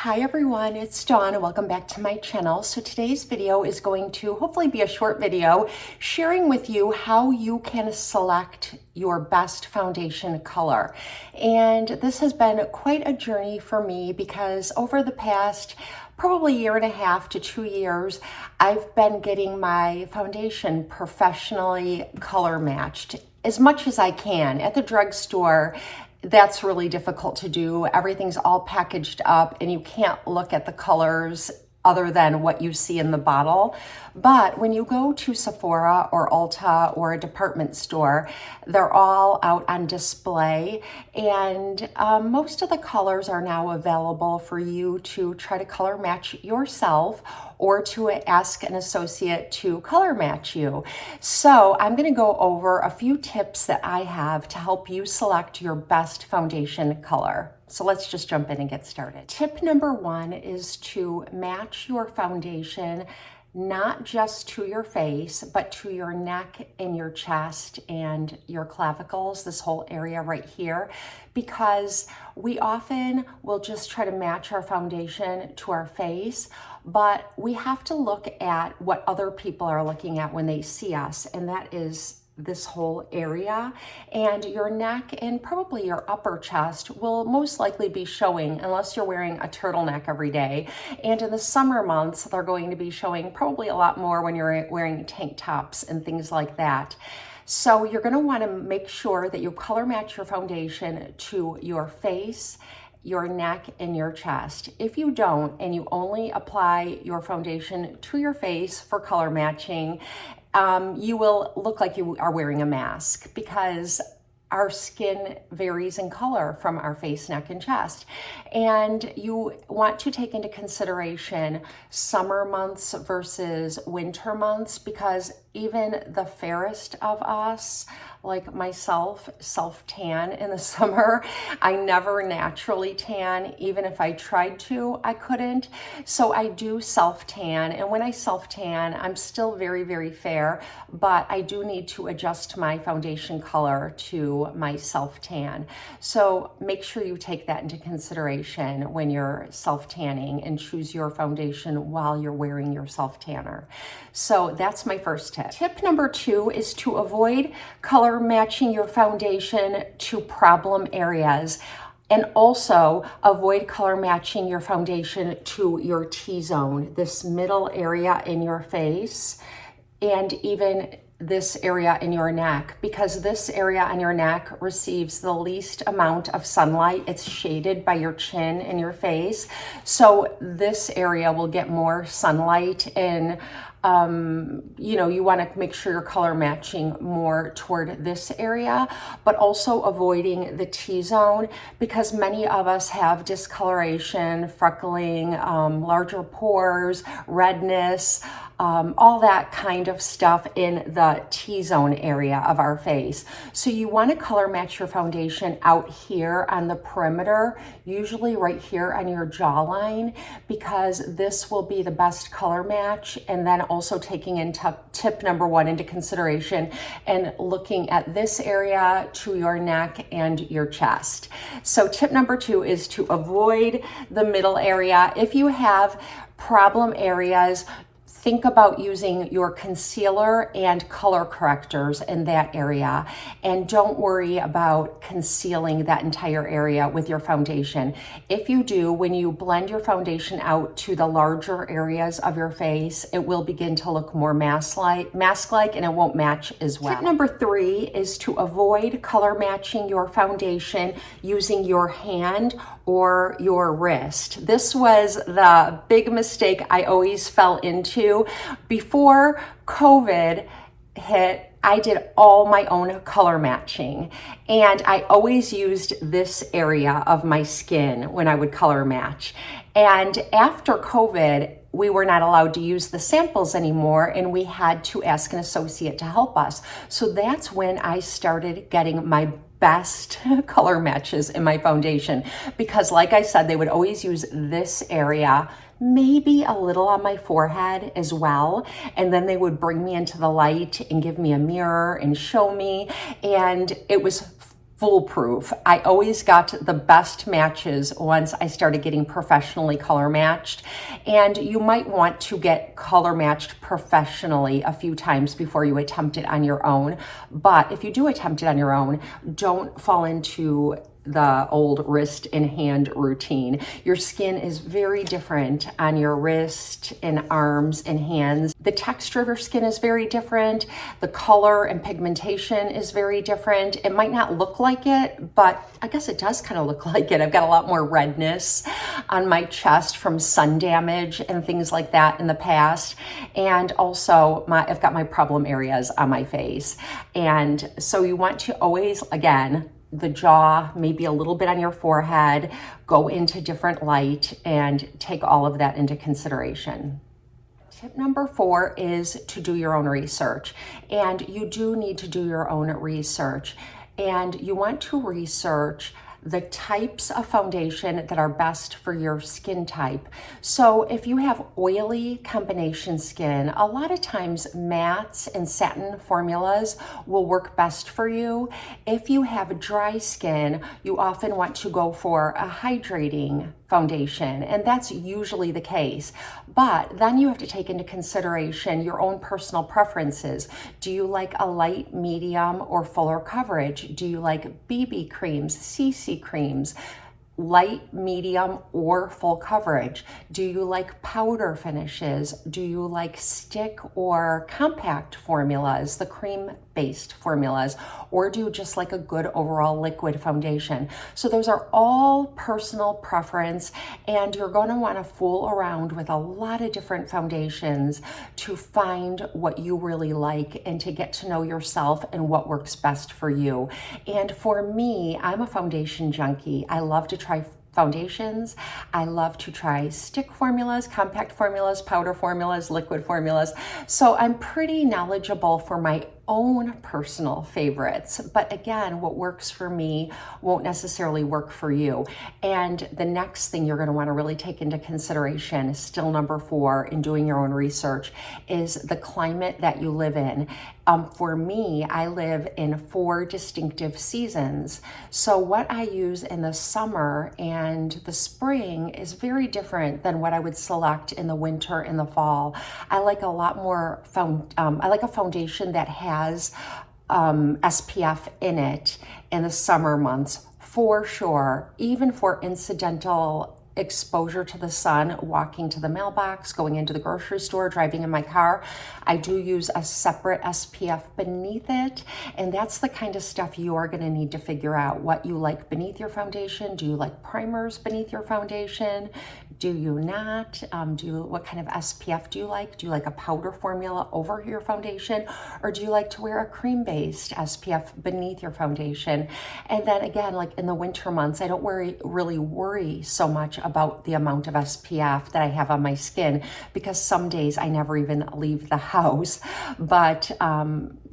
Hi everyone, it's Dawn and welcome back to my channel. So today's video is going to hopefully be a short video sharing with you how you can select your best foundation color. And this has been quite a journey for me because over the past probably year and a half to 2 years, I've been getting my foundation professionally color matched as much as I can. At the drugstore, that's really difficult to do. Everything's all packaged up and you can't look at the colors other than what you see in the bottle. But when you go to Sephora or Ulta or a department store, they're all out on display, and most of the colors are now available for you to try to color match yourself or to ask an associate to color match you. So I'm going to go over a few tips that I have to help you select your best foundation color. So let's just jump in and get started. Tip number one is to match your foundation not just to your face, but to your neck and your chest and your clavicles, this whole area right here, because we often will just try to match our foundation to our face, but we have to look at what other people are looking at when they see us, and that is this whole area, and your neck and probably your upper chest will most likely be showing unless you're wearing a turtleneck every day. And in the summer months, they're going to be showing probably a lot more when you're wearing tank tops and things like that. So you're going to want to make sure that you color match your foundation to your face, your neck, and your chest. If you don't, and you only apply your foundation to your face for color matching, you will look like you are wearing a mask because our skin varies in color from our face, neck, and chest. And you want to take into consideration summer months versus winter months, because even the fairest of us, like myself, self-tan in the summer. I never naturally tan. Even if I tried to, I couldn't. So I do self-tan. And when I self-tan, I'm still very, very fair, but I do need to adjust my foundation color to my self-tan. So make sure you take that into consideration when you're self-tanning and choose your foundation while you're wearing your self-tanner. So that's my first tip. Tip number two is to avoid color matching your foundation to problem areas, and also avoid color matching your foundation to your T-zone, this middle area in your face, and even this area in your neck, because this area on your neck receives the least amount of sunlight. It's shaded by your chin and your face. So this area will get more sunlight, and you want to make sure you're color matching more toward this area, but also avoiding the T-zone, because many of us have discoloration, freckling, larger pores, redness, all that kind of stuff in the T-zone area of our face. So you want to color match your foundation out here on the perimeter, usually right here on your jawline, because this will be the best color match. And then also taking into tip number one into consideration and looking at this area to your neck and your chest. So tip number two is to avoid the middle area. If you have problem areas, think about using your concealer and color correctors in that area, and don't worry about concealing that entire area with your foundation. If you do, when you blend your foundation out to the larger areas of your face, it will begin to look more mask-like, and it won't match as well. Tip number three is to avoid color matching your foundation using your hand or your wrist. This was the big mistake I always fell into. Before COVID hit, I did all my own color matching, and I always used this area of my skin when I would color match. And after COVID, we were not allowed to use the samples anymore, and we had to ask an associate to help us. So that's when I started getting my best color matches in my foundation, because like I said, they would always use this area, maybe a little on my forehead as well, and then they would bring me into the light and give me a mirror and show me, and it was foolproof. I always got the best matches once I started getting professionally color matched. And you might want to get color matched professionally a few times before you attempt it on your own. But if you do attempt it on your own, don't fall into the old wrist and hand routine. Your skin is very different on your wrist and arms and hands. The texture of your skin is very different. The color and pigmentation is very different. It might not look like it, but I guess it does kind of look like it. I've got a lot more redness on my chest from sun damage and things like that in the past. And also I've got my problem areas on my face. And so you want to always, again, the jaw, maybe a little bit on your forehead, go into different light and take all of that into consideration. Tip number 4 is to do your own research. And you do need to do your own research. And you want to research the types of foundation that are best for your skin type. So if you have oily combination skin, a lot of times mattes and satin formulas will work best for you. If you have dry skin, you often want to go for a hydrating foundation, and that's usually the case. But then you have to take into consideration your own personal preferences. Do you like a light, medium, or fuller coverage? Do you like BB creams, CC creams, light, medium, or full coverage? Do you like powder finishes? Do you like stick or compact formulas, the cream-based formulas? Or do you just like a good overall liquid foundation? So those are all personal preference, and you're going to want to fool around with a lot of different foundations to find what you really like and to get to know yourself and what works best for you. And for me, I'm a foundation junkie. I love to try foundations. I love to try stick formulas, compact formulas, powder formulas, liquid formulas. So I'm pretty knowledgeable for my own personal favorites. But again, what works for me won't necessarily work for you. And the next thing you're going to want to really take into consideration, still number 4 in doing your own research, is the climate that you live in. For me, I live in 4 distinctive seasons. So what I use in the summer and the spring is very different than what I would select in the winter and the fall. I like a lot more, I like a foundation that has SPF in it in the summer months, for sure, even for incidental exposure to the sun, walking to the mailbox, going into the grocery store, driving in my car. I do use a separate SPF beneath it, and that's the kind of stuff you are going to need to figure out what you like beneath your foundation. Do you like primers beneath your foundation? Do you not? What kind of SPF do you like? Do you like a powder formula over your foundation, or do you like to wear a cream-based SPF beneath your foundation? And then again, like in the winter months, I don't really worry so much about the amount of SPF that I have on my skin, because some days I never even leave the house. But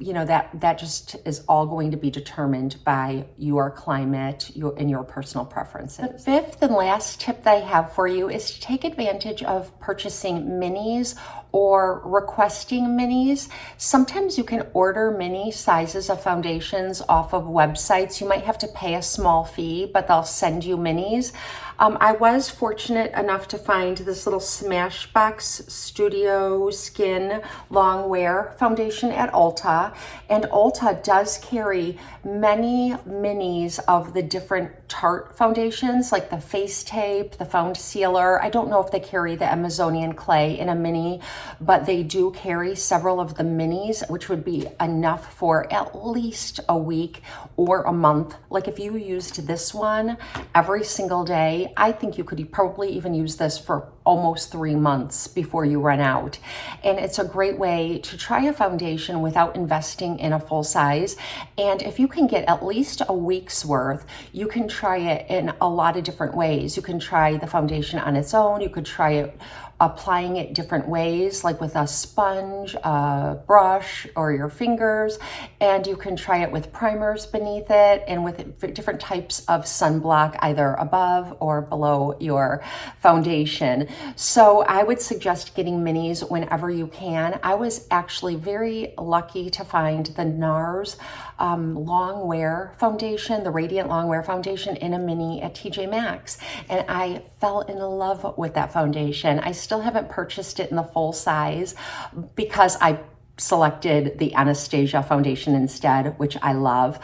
you know, that just is all going to be determined by your climate and your personal preferences. The 5th and last tip that I have for you is to take advantage of purchasing minis or requesting minis. Sometimes you can order mini sizes of foundations off of websites. You might have to pay a small fee, but they'll send you minis. I was fortunate enough to find this little Smashbox Studio Skin Long Wear foundation at Ulta, and Ulta does carry many minis of the different Tarte foundations, like the Face Tape, the Found Sealer. I don't know if they carry the Amazonian Clay in a mini, but they do carry several of the minis, which would be enough for at least a week or a month. Like if you used this one every single day, I think you could probably even use this for almost 3 months before you run out. And it's a great way to try a foundation without investing in a full size. And if you can get at least a week's worth, you can try it in a lot of different ways. You can try the foundation on its own. You could try it applying it different ways, like with a sponge, a brush, or your fingers. And you can try it with primers beneath it and with different types of sunblock, either above or below your foundation. So I would suggest getting minis whenever you can. I was actually very lucky to find the NARS long wear foundation, the Radiant Long Wear Foundation, in a mini at TJ Maxx. And I fell in love with that foundation. I still haven't purchased it in the full size because I selected the Anastasia foundation instead, which I love,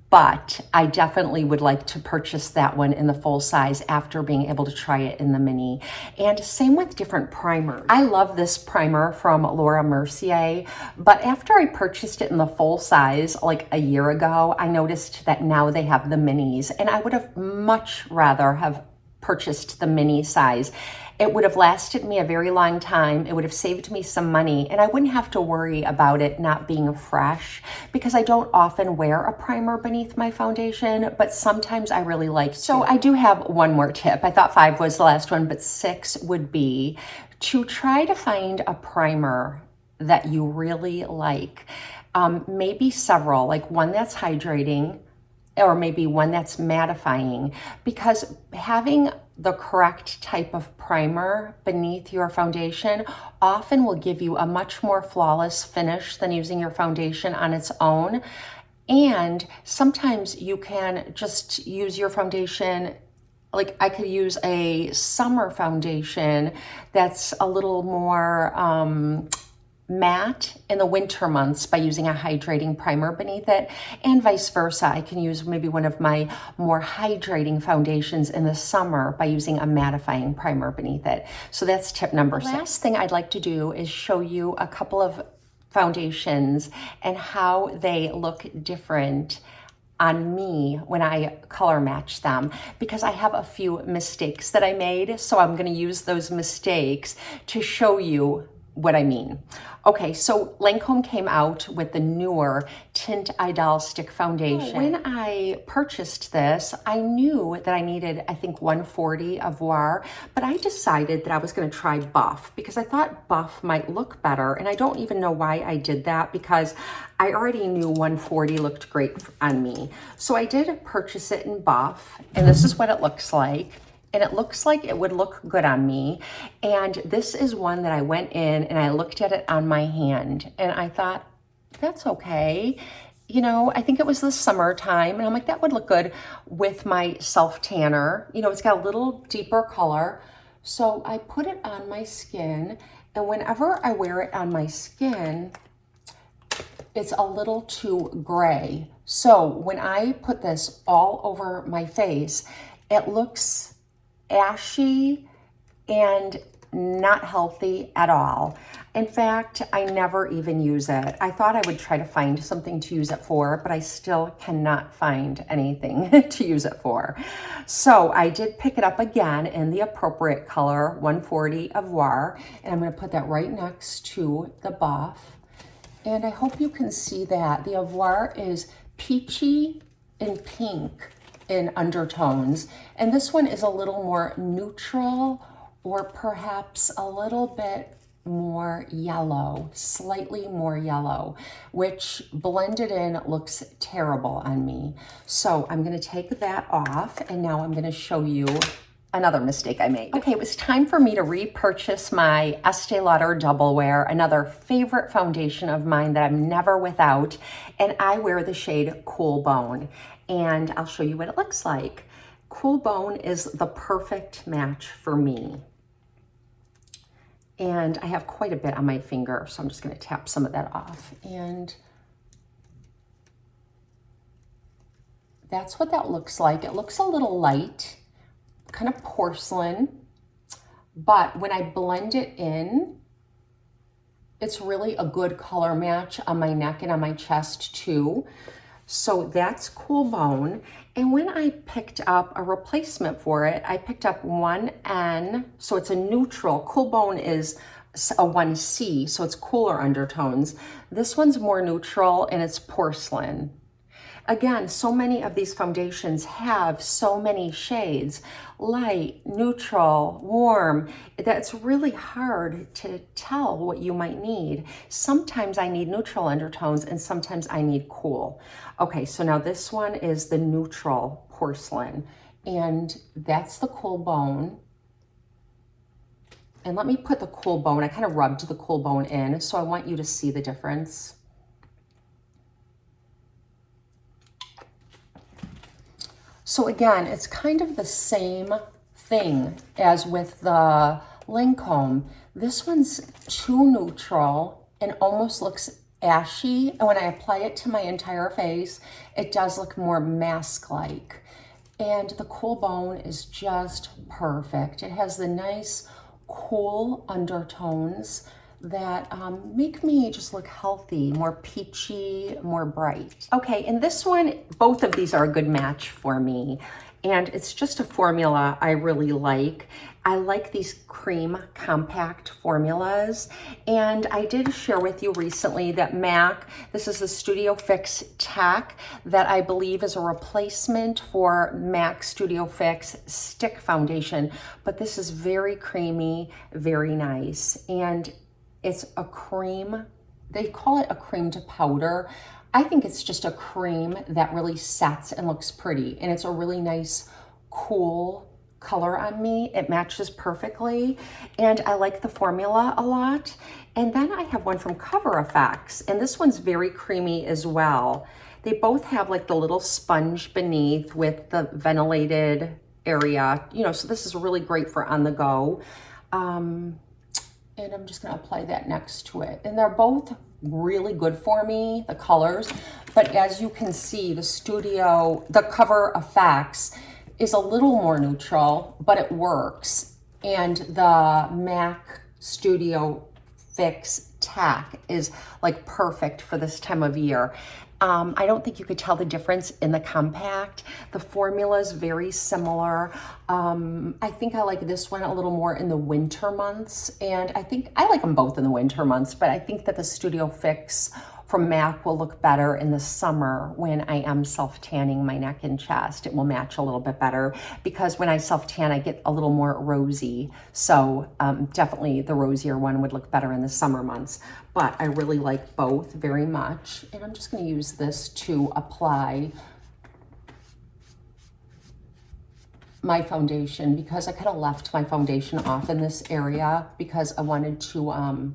but I definitely would like to purchase that one in the full size after being able to try it in the mini. And same with different primers. I love this primer from Laura Mercier, but after I purchased it in the full size like a year ago, I noticed that now they have the minis, and I would have much rather have purchased the mini size. It would have lasted me a very long time. It would have saved me some money, and I wouldn't have to worry about it not being fresh because I don't often wear a primer beneath my foundation, but sometimes I really like to. So I do have one more tip. I thought 5 was the last one, but 6 would be to try to find a primer that you really like. Maybe several, like one that's hydrating, or maybe one that's mattifying, because having the correct type of primer beneath your foundation often will give you a much more flawless finish than using your foundation on its own. And sometimes you can just use your foundation, like I could use a summer foundation that's a little more matte in the winter months by using a hydrating primer beneath it, and vice versa. I can use maybe one of my more hydrating foundations in the summer by using a mattifying primer beneath it. So that's tip number 6. The last thing I'd like to do is show you a couple of foundations and how they look different on me when I color match them, because I have a few mistakes that I made. So I'm going to use those mistakes to show you what I mean. Okay, so Lancome came out with the newer Tint Idol Stick Foundation. When I purchased this, I knew that I needed, I think, 140 Avoir, but I decided that I was going to try Buff because I thought Buff might look better, and I don't even know why I did that because I already knew 140 looked great on me. So I did purchase it in Buff, and this is what it looks like. And it looks like it would look good on me. And this is one that I went in and I looked at it on my hand and I thought, that's okay. You know, I think it was the summertime and I'm like, that would look good with my self tanner. You know, it's got a little deeper color. So I put it on my skin, and whenever I wear it on my skin, it's a little too gray. So when I put this all over my face, it looks ashy and not healthy at all. In fact, I never even use it. I thought I would try to find something to use it for, but I still cannot find anything to use it for. So I did pick it up again in the appropriate color, 140 Avoir, and I'm going to put that right next to the Buff. And I hope you can see that. The Avoir is peachy and pink in undertones, and this one is a little more neutral, or perhaps a little bit more yellow, slightly more yellow, which blended in looks terrible on me. So I'm going to take that off, and now I'm going to show you another mistake I made. Okay, it was time for me to repurchase my Estee Lauder Double Wear, another favorite foundation of mine that I'm never without, and I wear the shade Cool Bone. And I'll show you what it looks like. Cool Bone is the perfect match for me. And I have quite a bit on my finger, so I'm just going to tap some of that off. And that's what that looks like. It looks a little light, kind of porcelain, but when I blend it in, it's really a good color match on my neck and on my chest too. So that's Cool Bone. And when I picked up a replacement for it, I picked up 1N, so it's a neutral. Cool Bone is a 1C, so it's cooler undertones. This one's more neutral and it's porcelain. Again, so many of these foundations have so many shades, light, neutral, warm, that's really hard to tell what you might need. Sometimes I need neutral undertones and sometimes I need cool. Okay, so now this one is the neutral porcelain, and that's the cool bone. And let me put the cool bone, I kind of rubbed the cool bone in, so I want you to see the difference. So again, it's kind of the same thing as with the Lancome. This one's too neutral and almost looks ashy. And when I apply it to my entire face, it does look more mask-like. And the cool bone is just perfect. It has the nice, cool undertones that make me just look healthy, more peachy, more bright. Okay, and this one, both of these are a good match for me. And it's just a formula I really like. I like these cream compact formulas. And I did share with you recently that MAC, this is the Studio Fix Tack that I believe is a replacement for MAC Studio Fix Stick Foundation. But this is very creamy, very nice. And it's a cream, they call it a cream to powder. I think it's just a cream that really sets and looks pretty. And it's a really nice, cool color on me. It matches perfectly. And I like the formula a lot. And then I have one from Cover FX. And this one's very creamy as well. They both have like the little sponge beneath with the ventilated area. You know, so this is really great for on the go. And I'm just gonna apply that next to it. And they're both really good for me, the colors. But as you can see, the Cover FX is a little more neutral, but it works. And the MAC Studio Fix Tack is like perfect for this time of year. I don't think you could tell the difference in the compact. The formula is very similar. I think I like this one a little more in the winter months. And I think I like them both in the winter months, but I think that the Studio Fix from MAC will look better in the summer when I am self-tanning my neck and chest. It will match a little bit better because when I self-tan, I get a little more rosy. So definitely the rosier one would look better in the summer months. But I really like both very much. And I'm just gonna use this to apply my foundation because I kind of left my foundation off in this area because I wanted to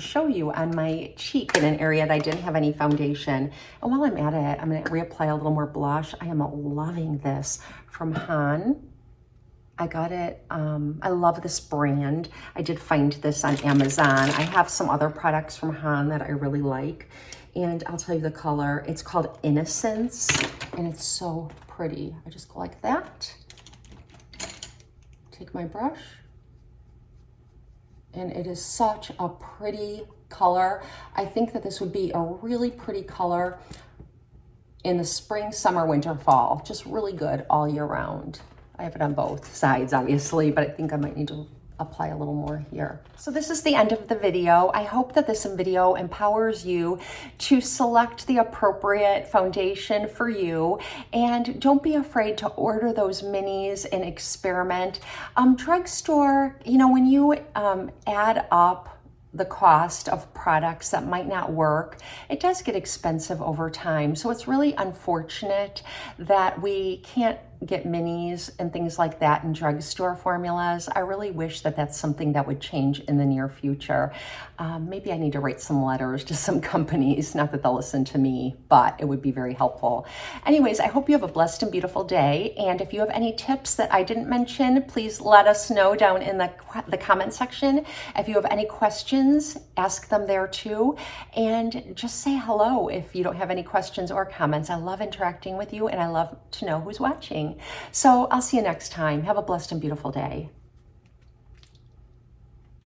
show you on my cheek in an area that I didn't have any foundation. And while I'm at it, I'm gonna reapply a little more blush. I am loving this from Han. I got it, I love this brand. I did find this on Amazon. I have some other products from Han that I really like. And I'll tell you the color. It's called Innocence, and it's so pretty. I just go like that. Take my brush. And it is such a pretty color. I think that this would be a really pretty color in the spring, summer, winter, fall. Just really good all year round. I have it on both sides, obviously, but I think I might need to apply a little more here. So this is the end of the video. I hope that this video empowers you to select the appropriate foundation for you, and don't be afraid to order those minis and experiment. Drugstore, you know, when you add up the cost of products that might not work, it does get expensive over time. So it's really unfortunate that we can't get minis and things like that in drugstore formulas. I really wish that that's something that would change in the near future. Maybe I need to write some letters to some companies, not that they'll listen to me, but it would be very helpful. Anyways, I hope you have a blessed and beautiful day. And if you have any tips that I didn't mention, please let us know down in the comment section. If you have any questions, ask them there too. And just say hello if you don't have any questions or comments. I love interacting with you and I love to know who's watching. So I'll see you next time. Have a blessed and beautiful day.